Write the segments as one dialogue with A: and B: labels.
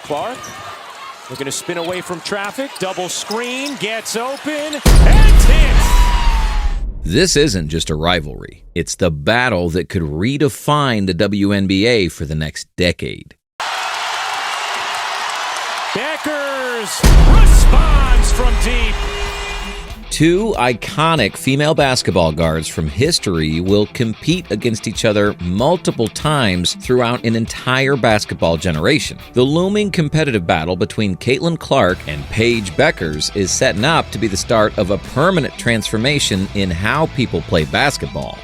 A: Clark looking to spin away from traffic. Double screen, gets open, and hits.
B: This isn't just a rivalry. It's the battle that could redefine the WNBA for the next decade.
A: Bueckers responds from deep.
B: Two iconic female basketball guards from history will compete against each other multiple times throughout an entire basketball generation. The looming competitive battle between Clark and Paige Bueckers is setting up to be the start of a permanent transformation in how people play basketball.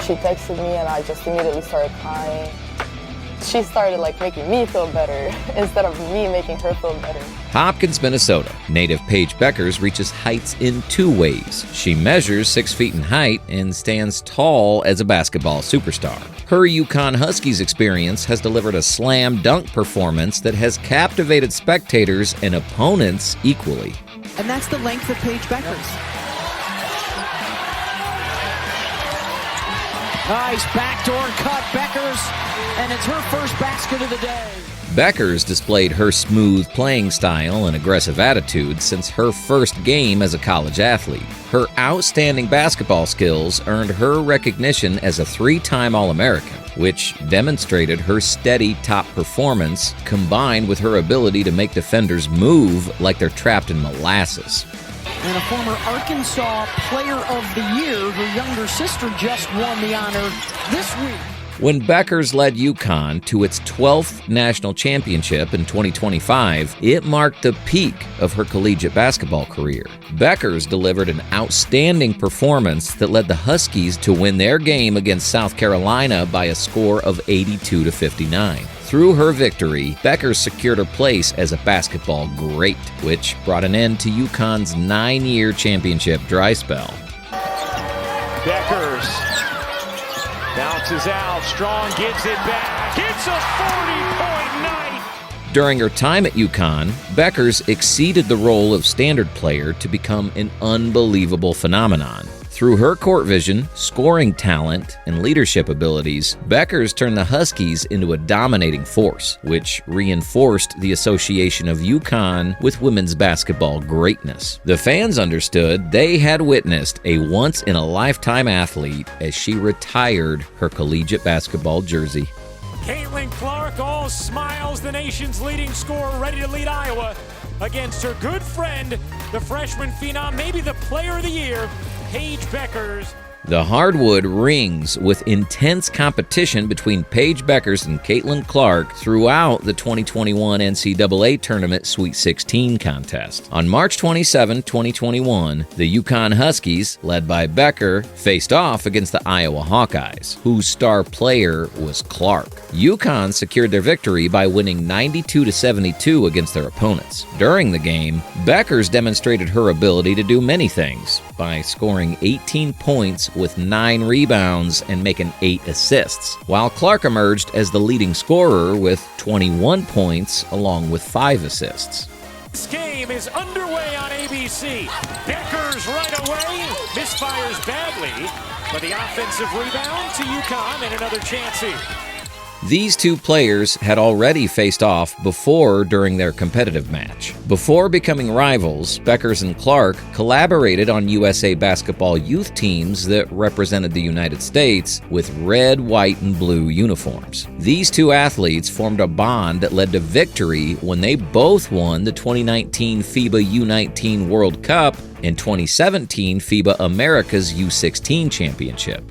C: She texted me and I just immediately started crying. She started making me feel better instead of me making her feel better.
B: Hopkins, Minnesota. Native Paige Bueckers reaches heights in two ways. She measures 6 feet in height and stands tall as a basketball superstar. Her UConn Huskies experience has delivered a slam dunk performance that has captivated spectators and opponents equally.
D: And that's the length of Paige Bueckers. Nice backdoor cut, Bueckers, and it's her first basket of the day.
B: Bueckers displayed her smooth playing style and aggressive attitude since her first game as a college athlete. Her outstanding basketball skills earned her recognition as a 3-time All-American, which demonstrated her steady top performance combined with her ability to make defenders move like they're trapped in molasses.
D: And a former Arkansas Player of the Year, her younger sister just won the honor this week.
B: When Bueckers led UConn to its 12th national championship in 2025, it marked the peak of her collegiate basketball career. Bueckers delivered an outstanding performance that led the Huskies to win their game against South Carolina by a score of 82-59. Through her victory, Bueckers secured her place as a basketball great, which brought an end to UConn's 9-year championship dry spell.
A: Bueckers bounces out, Strong gives it back. It's a 40-point night.
B: During her time at UConn, Bueckers exceeded the role of standard player to become an unbelievable phenomenon. Through her court vision, scoring talent, and leadership abilities, Bueckers turned the Huskies into a dominating force, which reinforced the association of UConn with women's basketball greatness. The fans understood they had witnessed a once-in-a-lifetime athlete as she retired her collegiate basketball jersey.
A: Clark, all smiles, the nation's leading scorer, ready to lead Iowa against her good friend, the freshman phenom, maybe the player of the year, Paige Bueckers.
B: The hardwood rings with intense competition between Paige Bueckers and Clark throughout the 2021 NCAA Tournament Sweet 16 contest. On March 27, 2021, the UConn Huskies, led by Bueckers, faced off against the Iowa Hawkeyes, whose star player was Clark. UConn secured their victory by winning 92-72 against their opponents. During the game, Bueckers demonstrated her ability to do many things by scoring 18 points with 9 rebounds and making 8 assists, while Clark emerged as the leading scorer with 21 points along with 5 assists.
A: This game is underway on ABC. Bueckers right away, misfires badly, but the offensive rebound to UConn and another chance here.
B: These two players had already faced off before during their competitive match. Before becoming rivals, Bueckers and Clark collaborated on USA basketball youth teams that represented the United States with red, white, and blue uniforms. These two athletes formed a bond that led to victory when they both won the 2019 FIBA U19 World Cup and 2017 FIBA America's U16 Championship.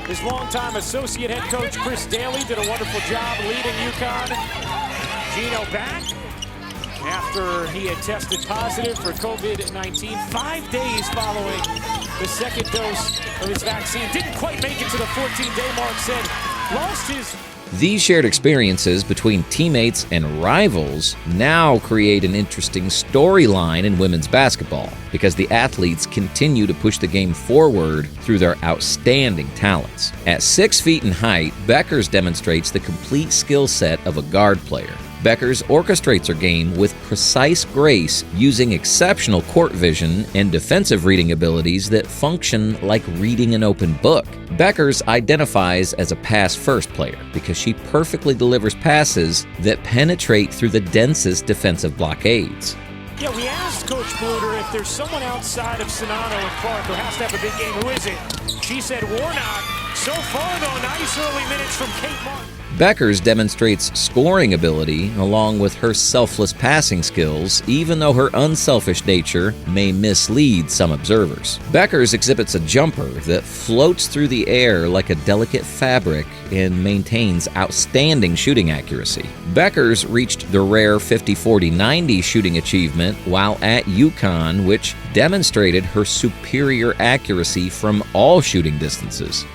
A: His longtime associate head coach Chris Daly did a wonderful job leading UConn. Gino back after he had tested positive for COVID-19 5 days following the second dose of his vaccine. Didn't quite make it to the 14-day mark, said lost his...
B: These shared experiences between teammates and rivals now create an interesting storyline in women's basketball because the athletes continue to push the game forward through their outstanding talents. At 6 feet in height, Bueckers demonstrates the complete skill set of a guard player. Bueckers orchestrates her game with precise grace, using exceptional court vision and defensive reading abilities that function like reading an open book. Bueckers identifies as a pass-first player because she perfectly delivers passes that penetrate through the densest defensive blockades.
A: Yeah, we asked Coach Bluter if there's someone outside of Sonano and Clark who has to have a big game. Who is it? She said Warnock. So far, though, nice early minutes from Kate Martin.
B: Bueckers demonstrates scoring ability along with her selfless passing skills, even though her unselfish nature may mislead some observers. Bueckers exhibits a jumper that floats through the air like a delicate fabric and maintains outstanding shooting accuracy. Bueckers reached the rare 50-40-90 shooting achievement while at UConn, which demonstrated her superior accuracy from all shooting distances.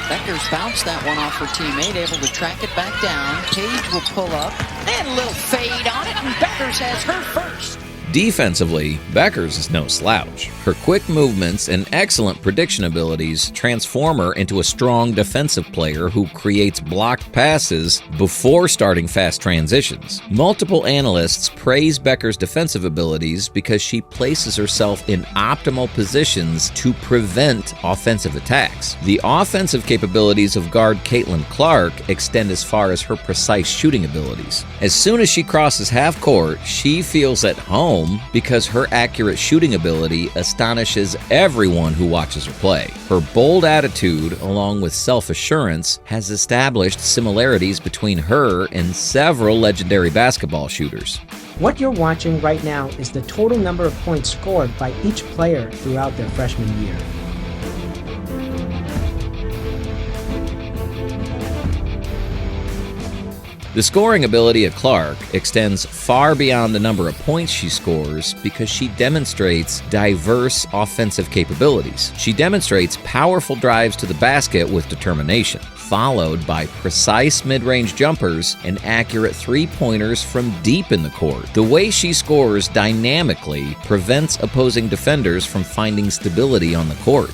D: Bueckers bounced that one off her teammate, able to track it back down. Paige will pull up, then a little fade on it, and Bueckers has her first.
B: Defensively, Bueckers is no slouch. Her quick movements and excellent prediction abilities transform her into a strong defensive player who creates blocked passes before starting fast transitions. Multiple analysts praise Bueckers' defensive abilities because she places herself in optimal positions to prevent offensive attacks. The offensive capabilities of guard Caitlin Clark extend as far as her precise shooting abilities. As soon as she crosses half court, she feels at home because her accurate shooting ability astonishes everyone who watches her play. Her bold attitude, along with self-assurance, has established similarities between her and several legendary basketball shooters.
E: What you're watching right now is the total number of points scored by each player throughout their freshman year.
B: The scoring ability of Clark extends far beyond the number of points she scores because she demonstrates diverse offensive capabilities. She demonstrates powerful drives to the basket with determination, followed by precise mid-range jumpers and accurate three-pointers from deep in the court. The way she scores dynamically prevents opposing defenders from finding stability on the court.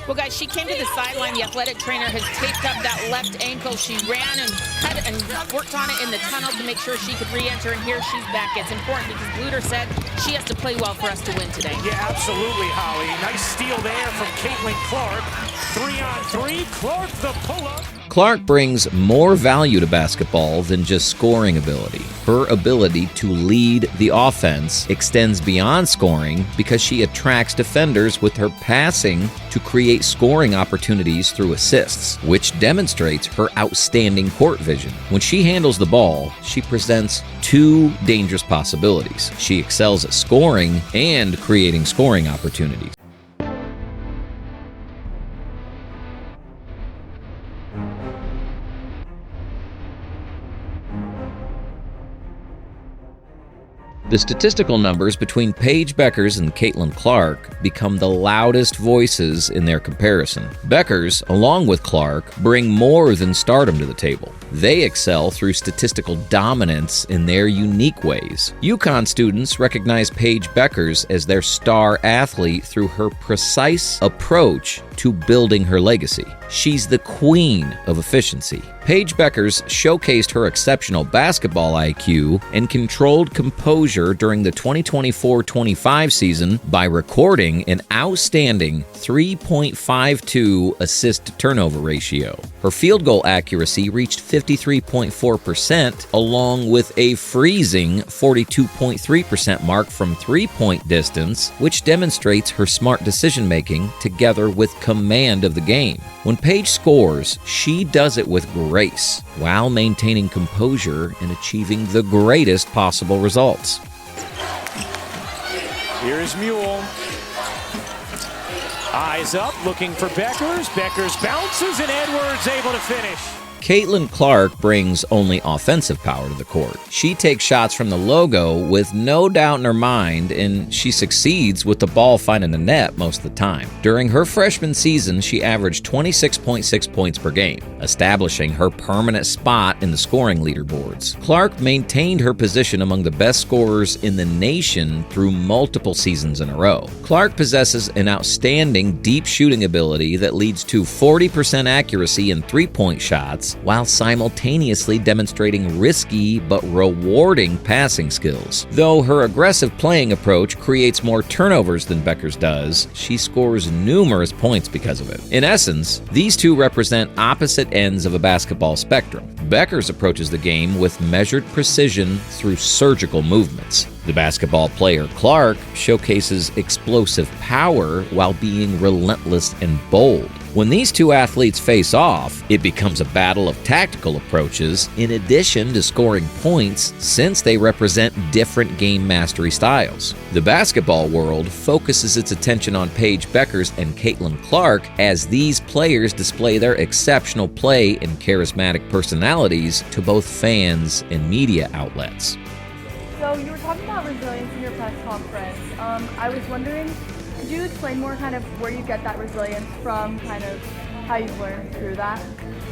F: Well, guys, she came to the sideline. The athletic trainer has taped up that left ankle. She ran and cut and worked on it in the tunnel to make sure she could re-enter, and here she's back. It's important because Bluter said she has to play well for us to win today.
A: Yeah, absolutely, Holly. Nice steal there from Caitlin Clark. 3-on-3, Clark the pull-up.
B: Clark brings more value to basketball than just scoring ability. Her ability to lead the offense extends beyond scoring because she attracts defenders with her passing to create scoring opportunities through assists, which demonstrates her outstanding court vision. When she handles the ball, she presents two dangerous possibilities. She excels at scoring and creating scoring opportunities. The statistical numbers between Paige Bueckers and Caitlin Clark become the loudest voices in their comparison. Bueckers, along with Clark, bring more than stardom to the table. They excel through statistical dominance in their unique ways. UConn students recognize Paige Bueckers as their star athlete through her precise approach to building her legacy. She's the queen of efficiency. Paige Bueckers showcased her exceptional basketball IQ and controlled composure during the 2024-25 season by recording an outstanding 3.52 assist-to-turnover ratio. Her field goal accuracy reached 53.4%, along with a freezing 42.3% mark from three-point distance, which demonstrates her smart decision-making together with command of the game. When Paige scores, she does it with grace while maintaining composure and achieving the greatest possible results.
A: Here is Mule. Eyes up, looking for Bueckers. Bueckers bounces, and Edwards able to finish.
B: Caitlin Clark brings only offensive power to the court. She takes shots from the logo with no doubt in her mind, and she succeeds with the ball finding the net most of the time. During her freshman season, she averaged 26.6 points per game, establishing her permanent spot in the scoring leaderboards. Clark maintained her position among the best scorers in the nation through multiple seasons in a row. Clark possesses an outstanding deep shooting ability that leads to 40% accuracy in three-point shots while simultaneously demonstrating risky but rewarding passing skills. Though her aggressive playing approach creates more turnovers than Bueckers does, she scores numerous points because of it. In essence, these two represent opposite ends of a basketball spectrum. Bueckers approaches the game with measured precision through surgical movements. The basketball player Clark showcases explosive power while being relentless and bold. When these two athletes face off, it becomes a battle of tactical approaches in addition to scoring points, since they represent different game mastery styles. The basketball world focuses its attention on Paige Bueckers and Caitlin Clark as these players display their exceptional play and charismatic personalities to both fans and media outlets.
G: So you were talking about resilience in your press conference. I was wondering, could you explain more kind of where you get that resilience from, kind of how you've learned through that?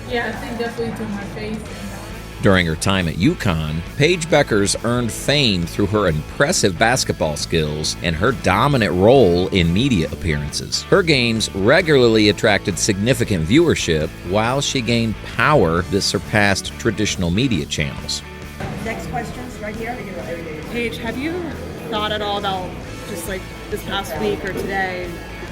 H: Yeah, I think definitely through my faith.
B: During her time at UConn, Paige Bueckers earned fame through her impressive basketball skills and her dominant role in media appearances. Her games regularly attracted significant viewership, while she gained power that surpassed traditional media channels.
I: Next questions right here.
H: Paige, have you thought at all about just like this past week or today,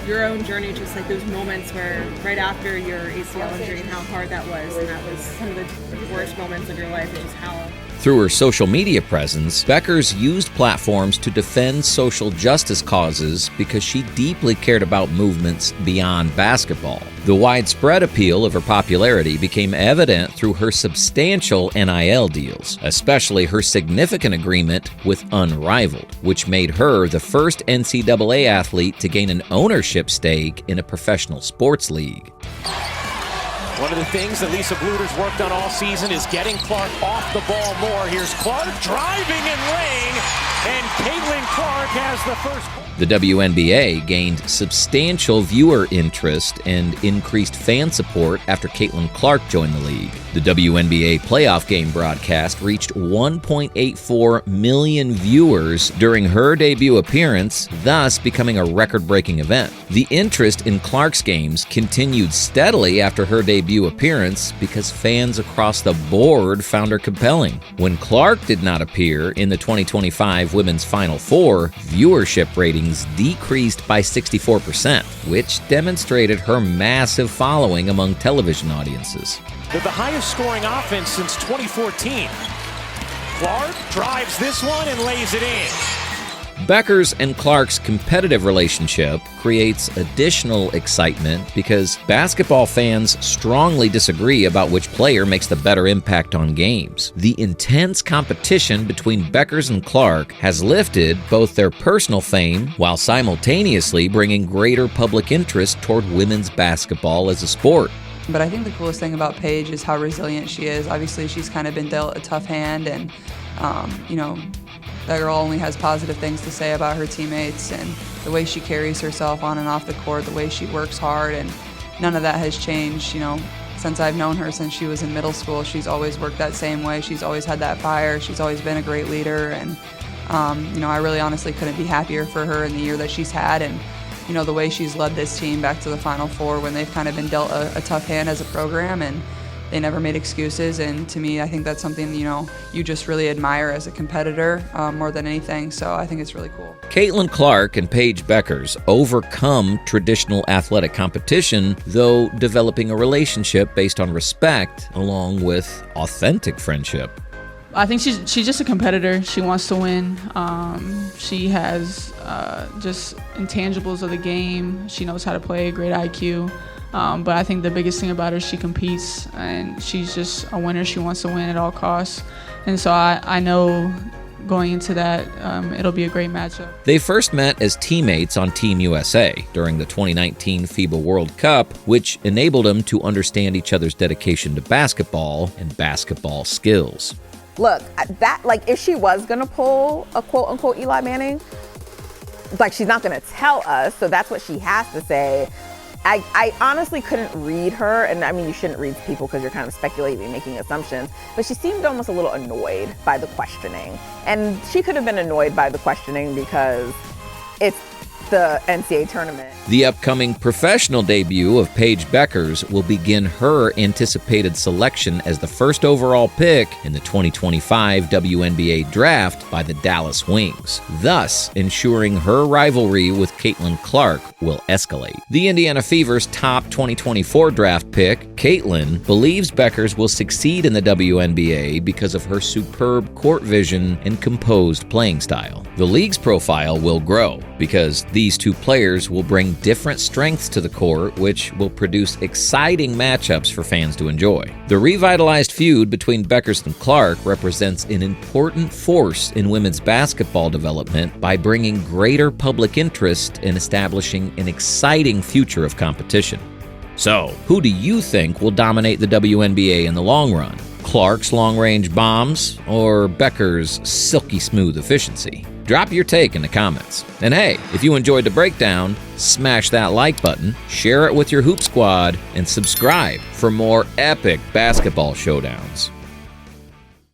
H: your own journey, just like those moments where right after your ACL injury and how hard that was, and that was some of the worst moments of your life, and just how...
B: Through her social media presence, Bueckers used platforms to defend social justice causes because she deeply cared about movements beyond basketball. The widespread appeal of her popularity became evident through her substantial NIL deals, especially her significant agreement with Unrivaled, which made her the first NCAA athlete to gain an ownership stake in a professional sports league.
A: One of the things that Lisa Bluder's worked on all season is getting Clark off the ball more. Here's Clark driving and laying, and Caitlin Clark has the first.
B: The WNBA gained substantial viewer interest and increased fan support after Caitlin Clark joined the league. The WNBA playoff game broadcast reached 1.84 million viewers during her debut appearance, thus becoming a record-breaking event. The interest in Clark's games continued steadily after her debut appearance because fans across the board found her compelling. When Clark did not appear in the 2025 Women's Final Four, viewership ratings decreased by 64%, which demonstrated her massive following among television audiences.
A: They're the highest scoring offense since 2014. Clark drives this one and lays it in.
B: Bueckers and Clark's competitive relationship creates additional excitement because basketball fans strongly disagree about which player makes the better impact on games. The intense competition between Bueckers and Clark has lifted both their personal fame while simultaneously bringing greater public interest toward women's basketball as a sport.
J: But I think the coolest thing about Paige is how resilient she is. Obviously, she's kind of been dealt a tough hand, and that girl only has positive things to say about her teammates, and the way she carries herself on and off the court, the way she works hard, and none of that has changed. Since I've known her since she was in middle school, she's always worked that same way. She's always had that fire. She's always been a great leader, and I really honestly couldn't be happier for her in the year that she's had, and the way she's led this team back to the Final Four when they've kind of been dealt a tough hand as a program, and they never made excuses. And to me, I think that's something, you just really admire as a competitor more than anything. So I think it's really cool.
B: Caitlin Clark and Paige Bueckers overcome traditional athletic competition, though developing a relationship based on respect along with authentic friendship.
H: I think she's just a competitor. She wants to win. She has just intangibles of the game. She knows how to play, a great IQ. But I think the biggest thing about her is she competes, and she's just a winner. She wants to win at all costs. And so I know going into that, it'll be a great matchup.
B: They first met as teammates on Team USA during the 2019 FIBA World Cup, which enabled them to understand each other's dedication to basketball and basketball skills.
C: Look, if she was gonna pull a quote-unquote Eli Manning, she's not gonna tell us, so that's what she has to say. I honestly couldn't read her, and I mean, you shouldn't read people because you're kind of speculating and making assumptions, but she seemed almost a little annoyed by the questioning. And she could have been annoyed by the questioning because it's the NCAA tournament.
B: The upcoming professional debut of Paige Bueckers will begin her anticipated selection as the first overall pick in the 2025 WNBA draft by the Dallas Wings, thus ensuring her rivalry with Caitlin Clark will escalate. The Indiana Fever's top 2024 draft pick, Caitlin, believes Bueckers will succeed in the WNBA because of her superb court vision and composed playing style. The league's profile will grow because these two players will bring different strengths to the court, which will produce exciting matchups for fans to enjoy. The revitalized feud between Bueckers and Clark represents an important force in women's basketball development by bringing greater public interest in establishing an exciting future of competition. So, who do you think will dominate the WNBA in the long run? Clark's long-range bombs or Bueckers' silky smooth efficiency? Drop your take in the comments. And hey, if you enjoyed the breakdown, smash that like button, share it with your Hoop Squad, and subscribe for more epic basketball showdowns.